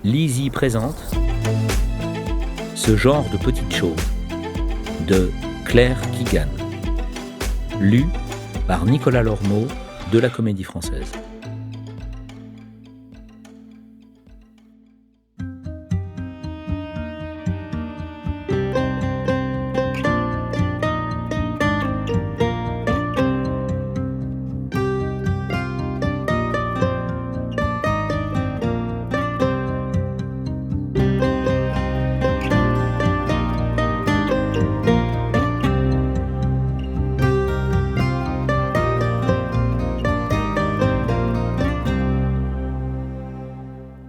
Lizzie présente Ce genre de petites choses de Claire Keegan, lu par Nicolas Lormeau de la Comédie Française.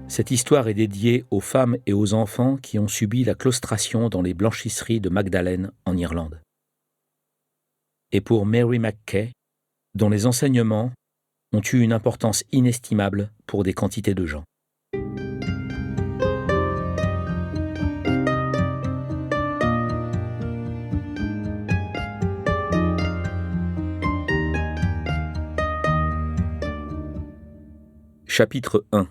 Cette histoire est dédiée aux femmes et aux enfants qui ont subi la claustration dans les blanchisseries de Magdalen en Irlande. Et pour Mary McKay, dont les enseignements ont eu une importance inestimable pour des quantités de gens. Chapitre 1.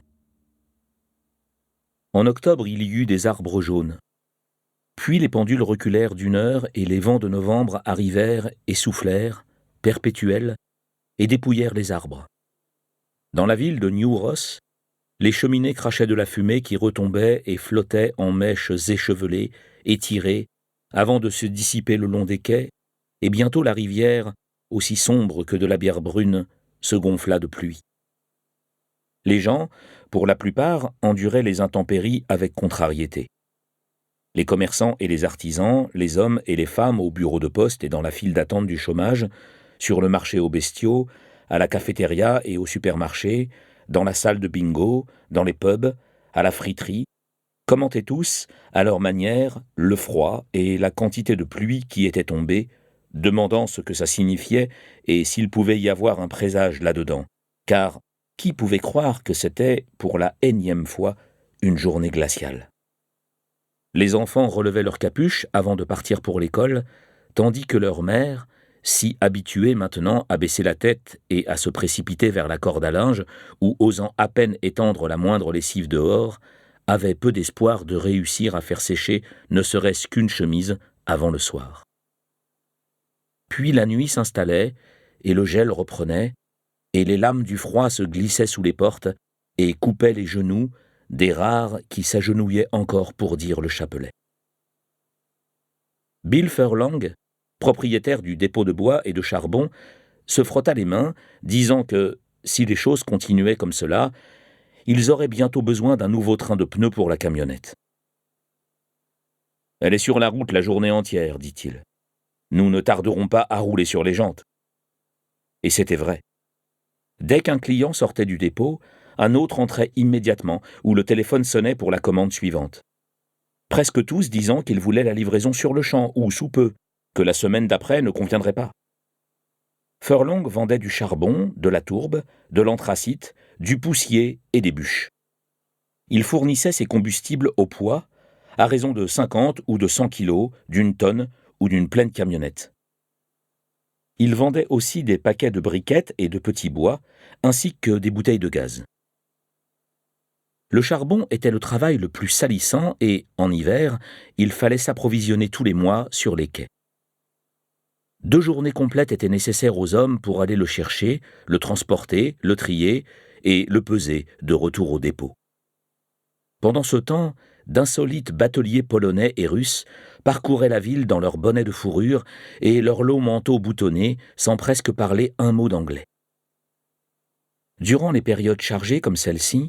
En octobre, il y eut des arbres jaunes. Puis les pendules reculèrent d'1 heure et les vents de novembre arrivèrent et soufflèrent, perpétuels, et dépouillèrent les arbres. Dans la ville de New Ross, les cheminées crachaient de la fumée qui retombait et flottait en mèches échevelées, étirées, avant de se dissiper le long des quais, et bientôt la rivière, aussi sombre que de la bière brune, se gonfla de pluie. Les gens, pour la plupart, enduraient les intempéries avec contrariété. Les commerçants et les artisans, les hommes et les femmes au bureau de poste et dans la file d'attente du chômage, sur le marché aux bestiaux, à la cafétéria et au supermarché, dans la salle de bingo, dans les pubs, à la friterie, commentaient tous, à leur manière, le froid et la quantité de pluie qui était tombée, demandant ce que ça signifiait et s'il pouvait y avoir un présage là-dedans, car qui pouvait croire que c'était, pour la énième fois, une journée glaciale? Les enfants relevaient leurs capuches avant de partir pour l'école, tandis que leur mère, si habituée maintenant à baisser la tête et à se précipiter vers la corde à linge, ou osant à peine étendre la moindre lessive dehors, avait peu d'espoir de réussir à faire sécher ne serait-ce qu'une chemise avant le soir. Puis la nuit s'installait, et le gel reprenait, et les lames du froid se glissaient sous les portes et coupaient les genoux des rares qui s'agenouillaient encore pour dire le chapelet. Bill Furlong, propriétaire du dépôt de bois et de charbon, se frotta les mains, disant que, si les choses continuaient comme cela, ils auraient bientôt besoin d'un nouveau train de pneus pour la camionnette. « Elle est sur la route la journée entière, dit-il. Nous ne tarderons pas à rouler sur les jantes. » Et c'était vrai. Dès qu'un client sortait du dépôt, un autre entrait immédiatement, ou le téléphone sonnait pour la commande suivante. Presque tous disant qu'ils voulaient la livraison sur le champ, ou sous peu, que la semaine d'après ne conviendrait pas. Furlong vendait du charbon, de la tourbe, de l'anthracite, du poussier et des bûches. Il fournissait ses combustibles au poids, à raison de 50 ou de 100 kilos, d'une tonne ou d'une pleine camionnette. Il vendait aussi des paquets de briquettes et de petits bois, ainsi que des bouteilles de gaz. Le charbon était le travail le plus salissant et, en hiver, il fallait s'approvisionner tous les mois sur les quais. 2 journées complètes étaient nécessaires aux hommes pour aller le chercher, le transporter, le trier et le peser de retour au dépôt. Pendant ce temps, d'insolites bateliers polonais et russes parcouraient la ville dans leurs bonnets de fourrure et leurs longs manteaux boutonnés sans presque parler un mot d'anglais. Durant les périodes chargées comme celle-ci,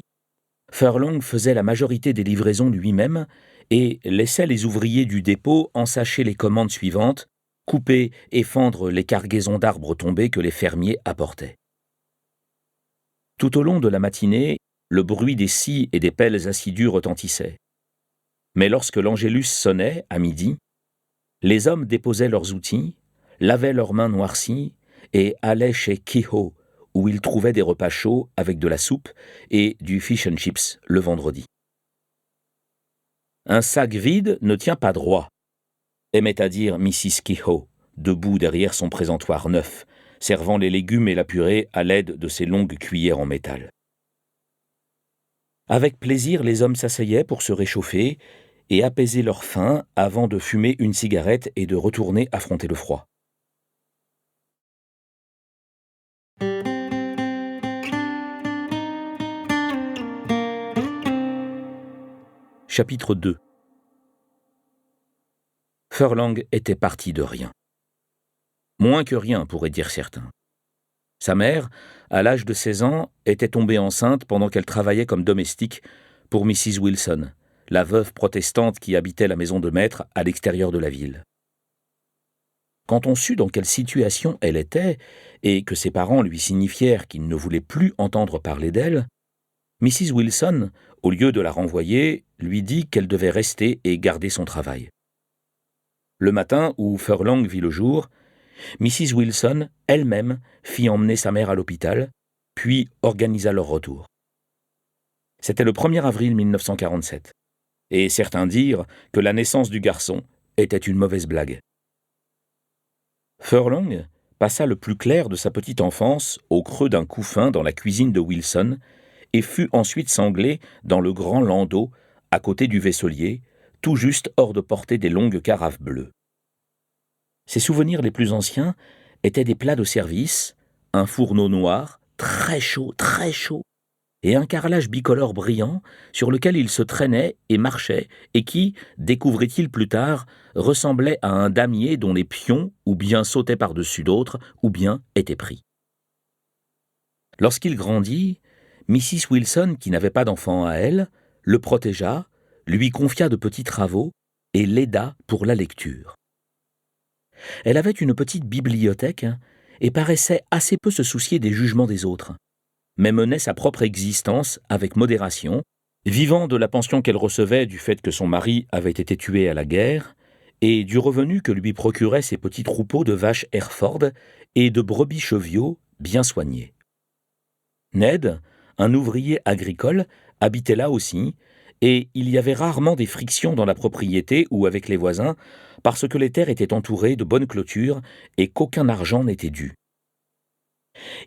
Furlong faisait la majorité des livraisons lui-même et laissait les ouvriers du dépôt ensacher les commandes suivantes, couper et fendre les cargaisons d'arbres tombés que les fermiers apportaient. Tout au long de la matinée, le bruit des scies et des pelles assidus retentissait. Mais lorsque l'Angélus sonnait, à midi, les hommes déposaient leurs outils, lavaient leurs mains noircies et allaient chez Kehoe, où ils trouvaient des repas chauds avec de la soupe et du fish and chips le vendredi. « Un sac vide ne tient pas droit », aimait à dire Mrs. Kehoe, debout derrière son présentoir neuf, servant les légumes et la purée à l'aide de ses longues cuillères en métal. Avec plaisir, les hommes s'asseyaient pour se réchauffer et apaiser leur faim avant de fumer une cigarette et de retourner affronter le froid. Chapitre 2. Furlong était parti de rien. Moins que rien, pourrait dire certains. Sa mère, à l'âge de 16 ans, était tombée enceinte pendant qu'elle travaillait comme domestique pour Mrs. Wilson, la veuve protestante qui habitait la maison de maître à l'extérieur de la ville. Quand on sut dans quelle situation elle était, et que ses parents lui signifièrent qu'ils ne voulaient plus entendre parler d'elle, Mrs. Wilson, au lieu de la renvoyer, lui dit qu'elle devait rester et garder son travail. Le matin où Furlong vit le jour, Mrs. Wilson, elle-même, fit emmener sa mère à l'hôpital, puis organisa leur retour. C'était le 1er avril 1947, et certains dirent que la naissance du garçon était une mauvaise blague. Furlong passa le plus clair de sa petite enfance au creux d'un couffin dans la cuisine de Wilson et fut ensuite sanglé dans le grand landau, à côté du vaisselier, tout juste hors de portée des longues carafes bleues. Ses souvenirs les plus anciens étaient des plats de service, un fourneau noir, très chaud, et un carrelage bicolore brillant sur lequel il se traînait et marchait et qui, découvrit-il plus tard, ressemblait à un damier dont les pions ou bien sautaient par-dessus d'autres ou bien étaient pris. Lorsqu'il grandit, Mrs. Wilson, qui n'avait pas d'enfant à elle, le protégea, lui confia de petits travaux et l'aida pour la lecture. Elle avait une petite bibliothèque et paraissait assez peu se soucier des jugements des autres, mais menait sa propre existence avec modération, vivant de la pension qu'elle recevait du fait que son mari avait été tué à la guerre et du revenu que lui procuraient ses petits troupeaux de vaches Hereford et de brebis cheviots bien soignés. Ned, un ouvrier agricole, habitait là aussi, et il y avait rarement des frictions dans la propriété ou avec les voisins, parce que les terres étaient entourées de bonnes clôtures et qu'aucun argent n'était dû.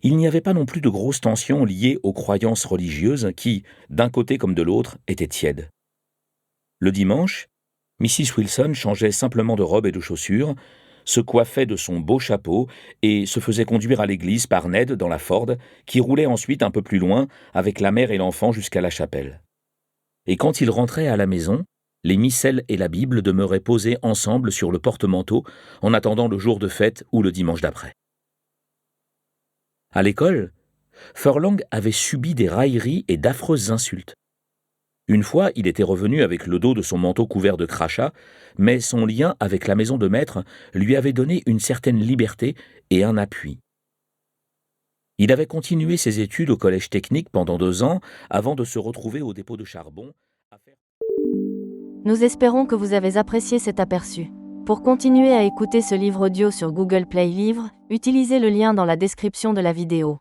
Il n'y avait pas non plus de grosses tensions liées aux croyances religieuses qui, d'un côté comme de l'autre, étaient tièdes. Le dimanche, Mrs. Wilson changeait simplement de robe et de chaussures, se coiffait de son beau chapeau et se faisait conduire à l'église par Ned dans la Ford, qui roulait ensuite un peu plus loin avec la mère et l'enfant jusqu'à la chapelle. Et quand il rentrait à la maison, les missels et la Bible demeuraient posés ensemble sur le porte-manteau en attendant le jour de fête ou le dimanche d'après. À l'école, Furlong avait subi des railleries et d'affreuses insultes. Une fois, il était revenu avec le dos de son manteau couvert de crachats, mais son lien avec la maison de maître lui avait donné une certaine liberté et un appui. Il avait continué ses études au collège technique pendant 2 ans avant de se retrouver au dépôt de charbon. Nous espérons que vous avez apprécié cet aperçu. Pour continuer à écouter ce livre audio sur Google Play Livres, utilisez le lien dans la description de la vidéo.